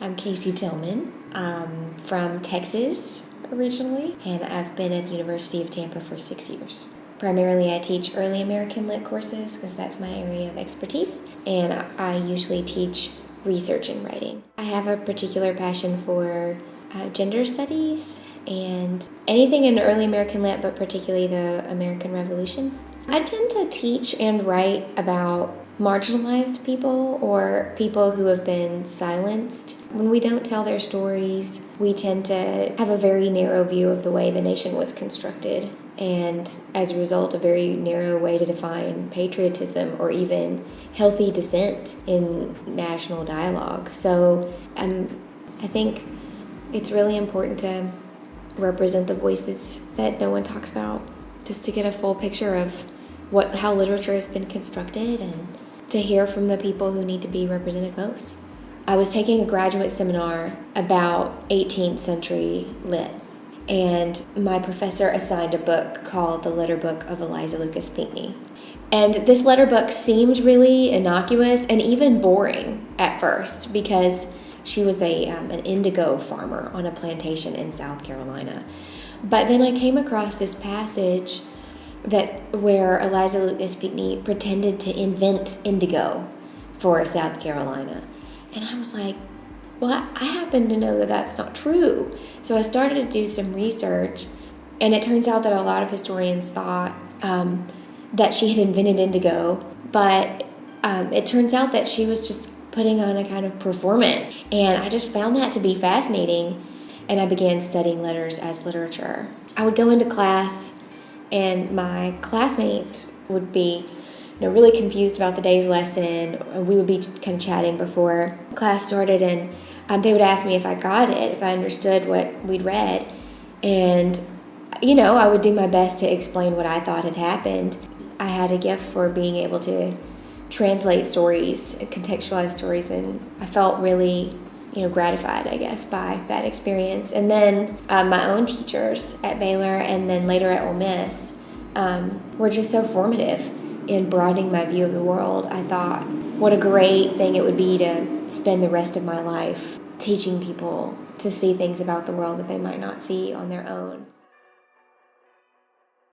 I'm Casey Tillman. I'm from Texas originally, and I've been at the University of Tampa for 6 years. Primarily, I teach early American Lit courses because that's my area of expertise, and I usually teach research and writing. I have a particular passion for gender studies and anything in early American Lit, but particularly the American Revolution. I tend to teach and write about marginalized people or people who have been silenced. When we don't tell their stories, we tend to have a very narrow view of the way the nation was constructed, and as a result, a very narrow way to define patriotism or even healthy dissent in national dialogue. So I think it's really important to represent the voices that no one talks about, just to get a full picture of how literature has been constructed and to hear from the people who need to be represented most. I was taking a graduate seminar about 18th century lit, and my professor assigned a book called The Letter Book of Eliza Lucas Pinckney. And this letter book seemed really innocuous and even boring at first because she was an indigo farmer on a plantation in South Carolina. But then I came across this passage where Eliza Lucas Pinckney pretended to invent indigo for South Carolina. And I was like, well, I happen to know that that's not true. So I started to do some research, and it turns out that a lot of historians thought that she had invented indigo, but it turns out that she was just putting on a kind of performance. And I just found that to be fascinating, and I began studying letters as literature. I would go into class, and my classmates would be really confused about the day's lesson. We would be kind of chatting before class started, and they would ask me if I got it, if I understood what we'd read. And, I would do my best to explain what I thought had happened. I had a gift for being able to translate stories, contextualize stories, and I felt really gratified, I guess, by that experience. And then my own teachers at Baylor and then later at Ole Miss were just so formative in broadening my view of the world. I thought, what a great thing it would be to spend the rest of my life teaching people to see things about the world that they might not see on their own.